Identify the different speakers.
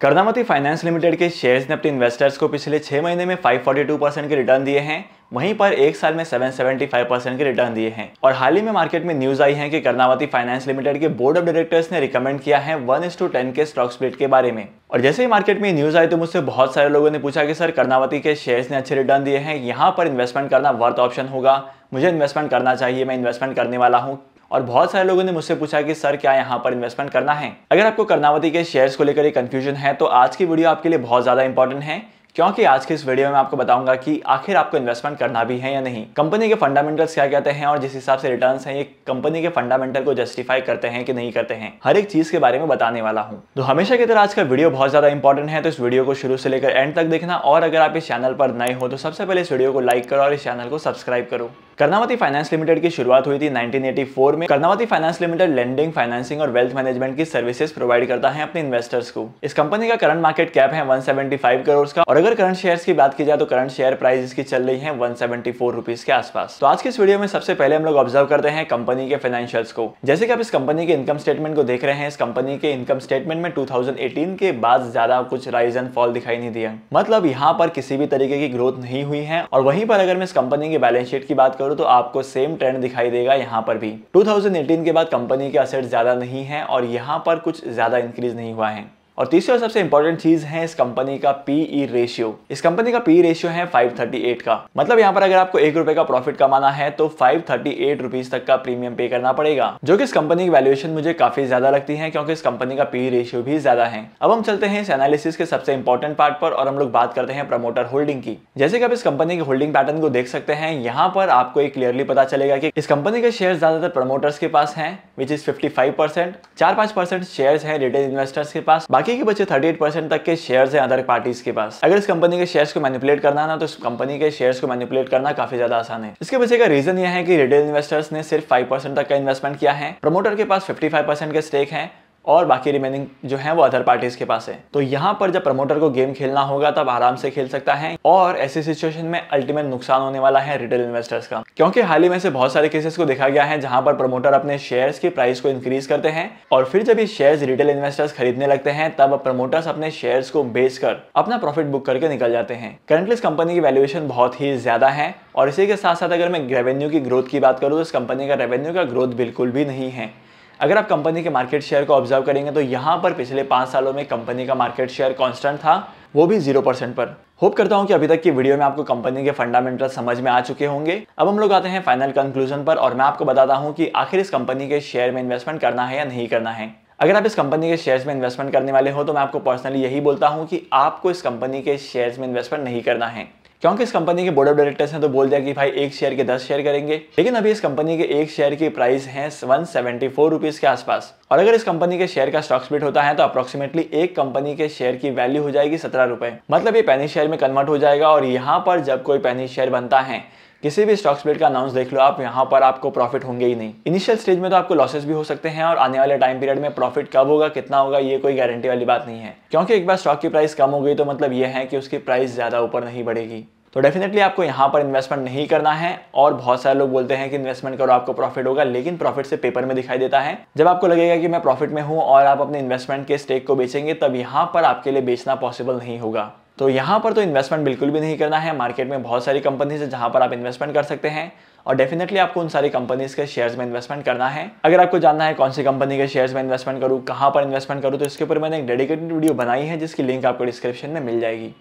Speaker 1: Karnavati finance limited के shares ने अपने इन्वेस्टर्स को पिछले 6 महीने में 542% के रिटर्न दिए हैं। वहीं पर एक साल में 775% के रिटर्न दिए हैं। और हाल ही में मार्केट में न्यूज आई है कि कर्नावती फाइनेंस लिमिटेड के बोर्ड ऑफ डायरेक्टर्स ने रिकमेंड किया है 1:10 के स्टॉक स्प्लिट के बारे में। और जैसे ही मार्केट में न्यूज आई तो मुझसे बहुत सारे लोगों ने पूछा कि सर, कर्नावती के शेयर्स ने अच्छे रिटर्न दिए हैं, यहाँ पर इन्वेस्टमेंट करना वर्थ ऑप्शन होगा, मुझे इन्वेस्टमेंट करना चाहिए, मैं इन्वेस्टमेंट करने वाला हूँ। और बहुत सारे लोगों ने मुझसे पूछा कि सर, क्या यहाँ पर इन्वेस्टमेंट करना है। अगर आपको कर्नावती के शेयर्स को लेकर ये कंफ्यूजन है तो आज की वीडियो आपके लिए बहुत ज्यादा इंपॉर्टेंट है, क्योंकि आज की इस वीडियो में आपको बताऊंगा कि आखिर आपको इन्वेस्टमेंट करना भी है या नहीं, कंपनी के फंडामेंटल्स क्या कहते हैं और जिस हिसाब से रिटर्न्स हैं ये कंपनी के फंडामेंटल को जस्टिफाई करते हैं कि नहीं करते हैं, हर एक चीज के बारे में बताने वाला हूं। तो हमेशा की तरह आज का वीडियो बहुत ज्यादा इंपॉर्टेंट है, तो इस वीडियो को शुरू से लेकर एंड तक देखना। और अगर आप इस चैनल पर नए हो तो सबसे पहले इस वीडियो को लाइक करो और इस चैनल को सब्सक्राइब करो। कर्नावती फाइनेंस लिमिटेड की शुरुआत हुई थी 1984 में। Karnavati finance limited lending, financing और वेल्थ मैनेजमेंट की सर्विसेज प्रोवाइड करता है अपने इन्वेस्टर्स को। इस कंपनी का करंट मार्केट कैप है 175 करोड़ का। और अगर करंट शेयर्स की बात की जाए तो करंट शेयर प्राइस इसकी चल रही है 174 रुपीज के आसपास। तो आज की इस वीडियो में सबसे पहले हम लोग ऑब्जर्व करते हैं कंपनी के फाइनेंशियल्स को। जैसे कि आप इस कंपनी के इनकम स्टेटमेंट को देख रहे हैं, इस कंपनी के इनकम स्टेटमेंट में 2018 के बाद ज्यादा कुछ राइज एंड फॉल दिखाई नहीं दिया, मतलब यहाँ पर किसी भी तरीके की ग्रोथ नहीं हुई है। और वहीं पर अगर मैं इस कंपनी की बैलेंस शीट की बात करूँ तो आपको सेम ट्रेंड दिखाई देगा। यहाँ पर भी 2018 के बाद कंपनी के असेट्स ज्यादा नहीं है और यहाँ पर कुछ ज्यादा इंक्रीज नहीं हुआ है। और तीसरी और सबसे इंपॉर्टेंट चीज है इस कंपनी का पीई रेशियो। इस कंपनी का पीई रेशियो है 538 का, मतलब यहाँ पर अगर आपको 1 रुपए का प्रॉफिट कमाना है तो 538 रुपीज तक का प्रीमियम पे करना पड़ेगा, जो कि इस कंपनी की वैल्यूएशन मुझे काफी ज्यादा लगती है, क्योंकि इस कंपनी का पीई रेशियो भी ज्यादा है। अब हम चलते हैं इस एनालिसिस के सबसे इंपॉर्टेंट पार्ट पर और हम लोग बात करते हैं प्रमोटर होल्डिंग की। जैसे कि आप इस कंपनी के होल्डिंग पैटर्न को देख सकते हैं, यहाँ पर आपको एक क्लियरली पता चलेगा कि इस कंपनी के शेयर ज्यादातर प्रमोटर्स के पास है, विच इज 55%। 4-5% शेयर है रिटेल इन्वेस्टर्स के पास, बाकी के बचे 38% तक के शेयर्स हैं अदर पार्टीज के पास। अगर इस कंपनी के शेयर्स को मैनिपुलेट करना है ना, तो इस कंपनी के शेयर्स को मैनिपुलेट करना काफी ज्यादा आसान है। इसके पीछे का रीजन यह है कि रिटेल इन्वेस्टर्स ने सिर्फ 5% तक का इन्वेस्टमेंट किया है, प्रमोटर के पास 55% के स्टेक है और बाकी रिमेनिंग जो है वो अदर पार्टीज के पास है। तो यहाँ पर जब प्रमोटर को गेम खेलना होगा तब आराम से खेल सकता है, और ऐसी सिचुएशन में अल्टीमेट नुकसान होने वाला है रिटेल इन्वेस्टर्स का, क्योंकि हाल ही में से बहुत सारे केसेस को देखा गया है जहां पर प्रमोटर अपने शेयर्स की प्राइस को इंक्रीज करते हैं और फिर जब ये शेयर्स रिटेल इन्वेस्टर्स खरीदने लगते हैं तब प्रमोटर्स अपने शेयर्स को बेचकर अपना प्रॉफिट बुक करके निकल जाते हैं। करंटली इस कंपनी की वैल्यूएशन बहुत ही ज्यादा है। और इसी के साथ साथ अगर मैं रेवेन्यू की ग्रोथ की बात करूँ तो इस कंपनी का रेवेन्यू का ग्रोथ बिल्कुल भी नहीं है। अगर आप कंपनी के मार्केट शेयर को ऑब्जर्व करेंगे तो यहाँ पर पिछले 5 सालों में कंपनी का मार्केट शेयर कांस्टेंट था, वो भी 0% पर। होप करता हूँ कि अभी तक की वीडियो में आपको कंपनी के फंडामेंटल समझ में आ चुके होंगे। अब हम लोग आते हैं फाइनल कंक्लूजन पर और मैं आपको बताता हूँ कि आखिर इस कंपनी के शेयर में इन्वेस्टमेंट करना है या नहीं करना है। अगर आप इस कंपनी के शेयर्स में इन्वेस्टमेंट करने वाले हो तो मैं आपको पर्सनली यही बोलता हूँ कि आपको इस कंपनी के शेयर्स में इन्वेस्टमेंट नहीं करना है, क्योंकि इस कंपनी के बोर्ड ऑफ डायरेक्टर्स ने तो बोल दिया कि भाई एक शेयर के 10 शेयर करेंगे, लेकिन अभी इस कंपनी के एक शेयर की प्राइस है 174 रुपीज के आसपास। और अगर इस कंपनी के शेयर का स्टॉक स्प्लिट होता है तो अप्रोक्सीमेटली एक कंपनी के शेयर की वैल्यू हो जाएगी 17 रुपए, मतलब ये पेनी शेयर में कन्वर्ट हो जाएगा। और यहाँ पर जब कोई पेनी शेयर बनता है, किसी भी स्टॉक स्प्लिट का अनाउंस देख लो आप, यहाँ पर आपको प्रॉफिट होंगे ही नहीं। इनिशियल स्टेज में तो आपको लॉसेस भी हो सकते हैं और आने वाले टाइम पीरियड में प्रॉफिट कब होगा, कितना होगा, ये कोई गारंटी वाली बात नहीं है, क्योंकि एक बार स्टॉक की प्राइस कम हो गई तो मतलब ये है कि उसकी प्राइस ज्यादा ऊपर नहीं बढ़ेगी। तो डेफिनेटली आपको यहाँ पर इन्वेस्टमेंट नहीं करना है। और बहुत सारे लोग बोलते हैं कि इन्वेस्टमेंट करो आपको प्रॉफिट होगा, लेकिन प्रॉफिट से पेपर में दिखाई देता है। जब आपको लगेगा कि मैं प्रॉफिट में हूँ और आप अपने इन्वेस्टमेंट के स्टेक को बेचेंगे तब यहाँ पर आपके लिए बेचना पॉसिबल नहीं होगा। तो यहाँ पर तो इन्वेस्टमेंट बिल्कुल भी नहीं करना है। मार्केट में बहुत सारी कंपनीज है जहाँ पर आप इन्वेस्टमेंट कर सकते हैं और डेफिनेटली आपको उन सारी कंपनीज के शेयर्स में इन्वेस्टमेंट करना है। अगर आपको जानना है कौन सी कंपनी के शेयर्स में इन्वेस्टमेंट करूँ, कहाँ पर इन्वेस्टमेंट करूँ, तो इसके ऊपर मैंने एक डेडिकेटेड वीडियो बनाई है जिसकी लिंक आपको डिस्क्रिप्शन में मिल जाएगी।